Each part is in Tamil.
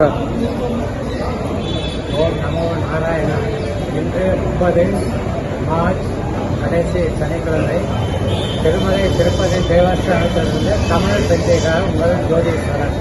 ஓம் நமோ நாராயணா. இன்று 30 மார்ச் கடைசி சனிக்கிழமை திருமலை திருப்பதி தேவஸ்தானத்திலிருந்து தமிழ் சஞ்சிகா உங்கள் ஜோதீஸ்வரன்.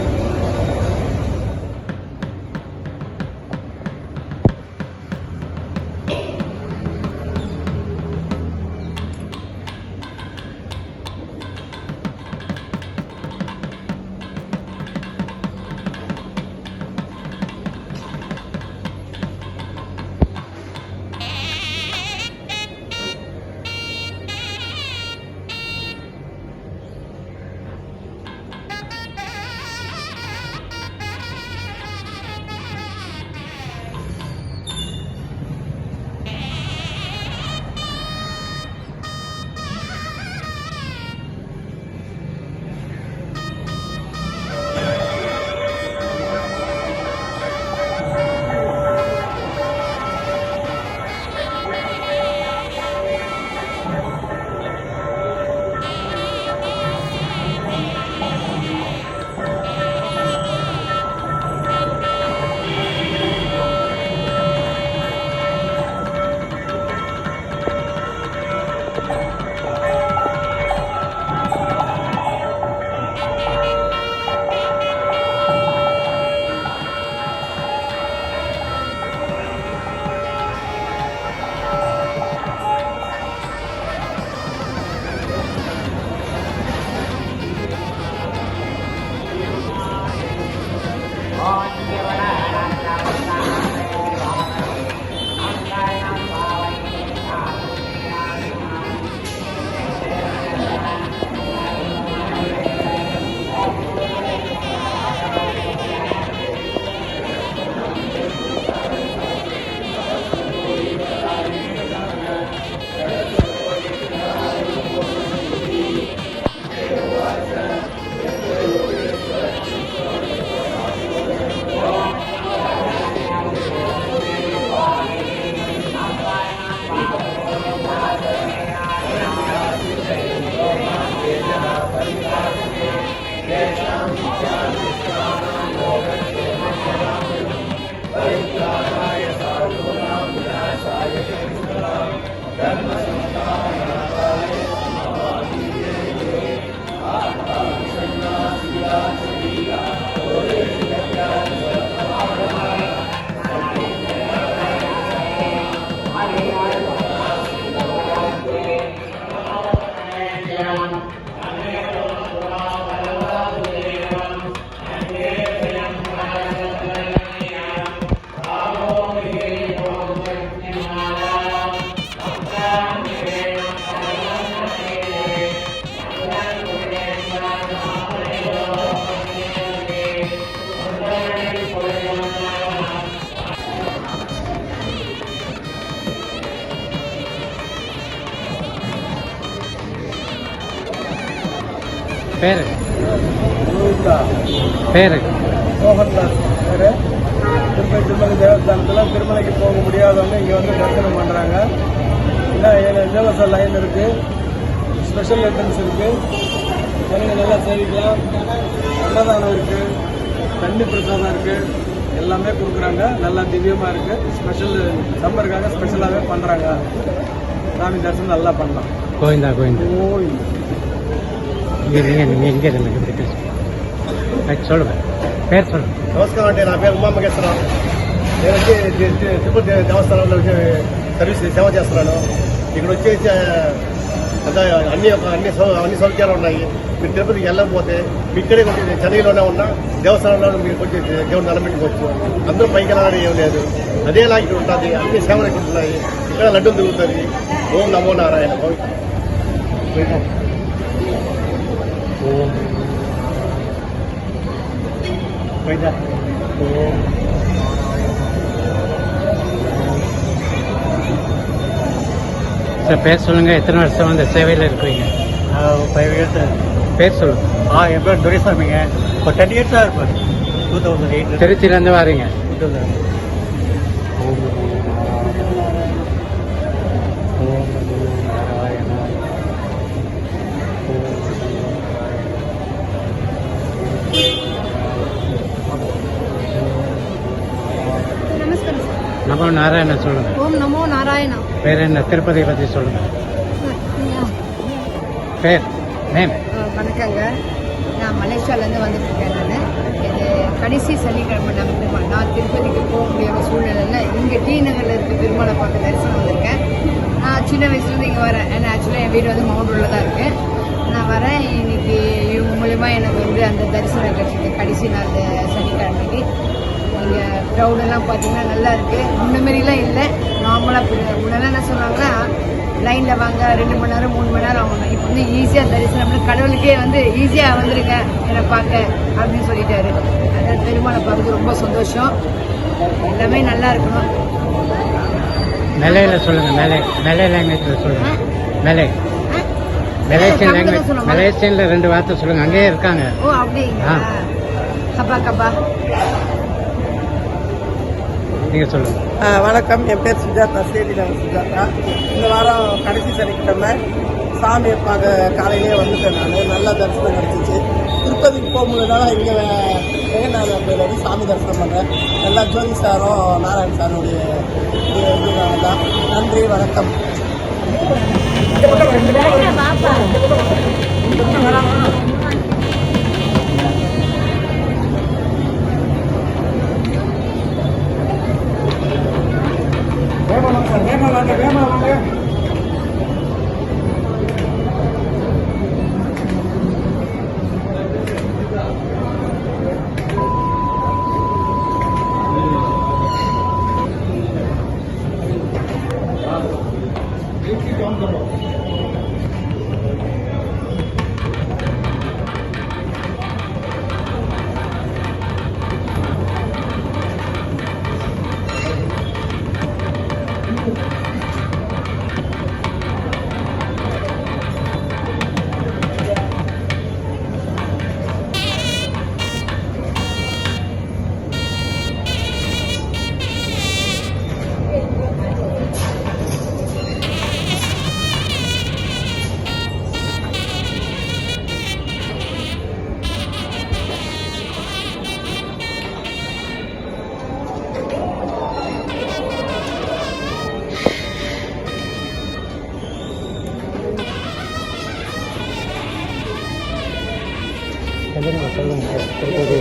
பேரு மோகன்தாஸ் பேர். திருமலை தேவஸ்தானத்தில் திருமலைக்கு போக முடியாதவங்க இங்கே வந்து தரிசனம் பண்ணுறாங்க. இன்னும் இலவச லைன் இருக்குது, ஸ்பெஷல் என்ட்ரன்ஸ் இருக்குது, ஜனங்க நல்லா சேவிக்கலாம். அன்னதானம் இருக்குது, தண்ணி பிரசாதம் இருக்குது, எல்லாமே கொடுக்குறாங்க. நல்லா திவ்யமாக இருக்குது. ஸ்பெஷல் சம்மருக்காக ஸ்பெஷலாகவே பண்ணுறாங்க. சாமி தரிசனம் நல்லா பண்ணலாம். கோவிந்தா கோவிந்தா கோயில் நீங்கள் எங்கே இருந்தீங்க சொல்லுங்க, பேர் சொல்லுங்க. నమస్కారం అండి, నా పేరు ఉమామహేశ్వరరావు. నేను వచ్చి తిరుపతి దేవస్థానంలో వచ్చి సర్వీస్ సేవ చేస్తున్నాను. ఇక్కడ వచ్చేసి అన్ని సౌకర్యాలు ఉన్నాయి. మీరు తిరుపతికి వెళ్ళకపోతే ఇక్కడే చెన్నైలోనే ఉన్న దేవస్థానంలో మీరు వచ్చి దేవుడు నిలబెట్టుకోవచ్చు. అందరూ పైకి వెళ్ళాలని ఏం లేదు, అదేలా ఇక్కడ ఉంటుంది. అన్ని సేవలు ఇక్కడ ఉన్నాయి. ఇక్కడ లడ్డూలు తిరుగుతుంది. ఓం నమో నారాయణ. சார் பேர் சொல்லுங்க, எத்தனை வருஷம் அந்த சேவையில் இருக்கிறீங்க? 5 years. பேர் சொல்லுங்க. என் பேர் துரைசாமிங்க. இப்போ 10 years இருப்பேன். 2008 திருச்சியிலேருந்து வரீங்க. 2008. நமோ நாராயண சொல்லுங்க. ஓம் நமோ நாராயணா. பேர் என்ன? திருப்பதி பற்றி சொல்லுங்க. பேர் நேம். வணக்கங்க, நான் மலேசியாவிலேருந்து வந்துட்டுருக்கேன். நான் இது கடைசி சனிக்கிழமை நான் திருப்பதிக்கு போக முடியாத சூழ்நிலையில் இங்கே டி நகரில் இருக்க பெருமாளை பார்க்க தரிசனம் வந்திருக்கேன். நான் சின்ன வயசுலேருந்து இங்கே வரேன். ஏன்னா ஆக்சுவலாக என் வீடு வந்து மவுண்ட் ரோடில் தான் இருக்குது. நான் வரேன். இன்னைக்கு இவங்க மூலயமா எனக்கு வந்து அந்த தரிசனம் கிடைச்சிது கடைசி நாள் சனிக்கிழமைக்கு. இங்கே க்ரௌடெல்லாம் பார்த்தீங்கன்னா நல்லா இருக்குது. முன்ன மாரிலாம் இல்லை, நார்மலாக. முன்னெல்லாம் என்ன சொன்னாங்கன்னா லைனில் வாங்க 2 மணி நேரம் 3 மணி நேரம் ஆகணும். இப்போ வந்து ஈஸியாக தரிசனம் கடவுளுக்கே வந்து ஈஸியாக வந்துருங்க என்னை பார்க்க அப்படின்னு சொல்லிட்டாரு. அதாவது பெருமாளை பார்க்குறது ரொம்ப சந்தோஷம். எல்லாமே நல்லா இருக்கணும். மலையில சொல்லுங்க. மலை லாங்குவேஜில் சொல்லுங்க. Malaysian language. மலேசியன்ல 2 வார்த்தை சொல்லுங்க. அங்கேயே இருக்காங்க. ஓ அப்படிங்களா? கபா கபா. நீங்கள் சொல்லுங்க. வணக்கம், என் பேர் சுஜாதா, சேதிநகர் சுஜாதா. இந்த வாரம் கடைசி சனிக்கிழமை சாமியை பார்க்க காலையிலேயே வந்துட்டேன். நான் நல்லா தரிசனம் கிடச்சிச்சு. திருப்பதிக்கு போகும்போதுனால இங்கே வெங்கடாஜல பேர் வந்து சாமி தரிசனம் பண்ணுறேன். நல்லா ஜோதி சாரும் நாராயண சாருடைய இதுனால தான். நன்றி, வணக்கம். சொல்லுங்க சார். திருப்பதி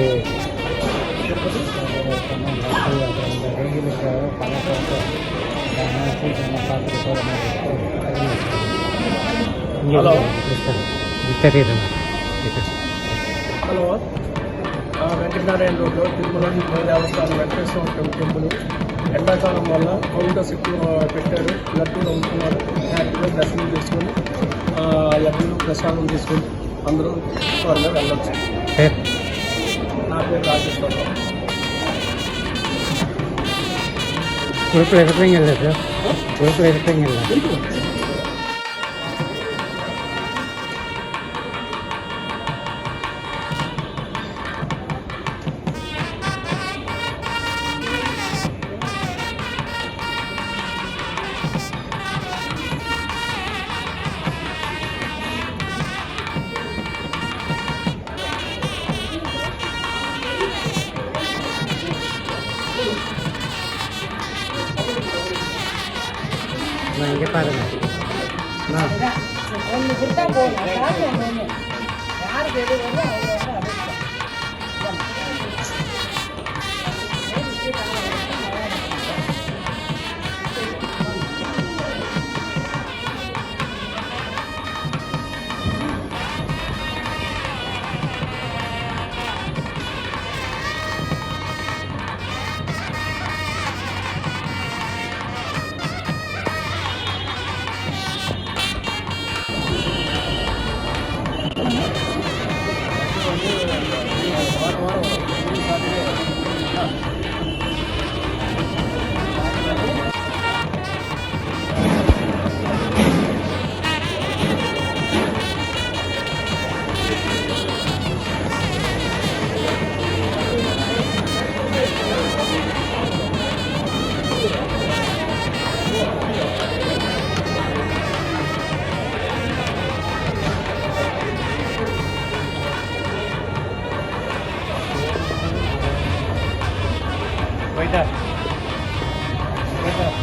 வெயிலுக்கு பழக்கம் பார்த்துட்டு போகிற மாதிரி தெரியுதுங்க. హలో, వెంకటనారాయణ రోడ్లో తిరుమల దేవస్థానం వెంకటేశ్వర టెంపుల్ ఎండాకాలం వల్ల కౌంటర్స్ ఎక్కువ పెట్టారు. లడ్డూలు అమ్ముతున్నారు. హ్యాపీగా దర్శనం చేసుకొని లడ్డూలు ప్రసాదం తీసుకొని అందరూ త్వరగా వెళ్ళొచ్చు. నా పేరు రాజేశ్వరరావు. குரூப்பில் இருப்பீங்கல்ல சார்? குரூப்பில் இருப்பீங்கல்ல? இங்கே பாருங்க. ஒன்று கொடுத்தா போகணும். யாருக்கு எது வருதோ அவங்க போயிட்டா Om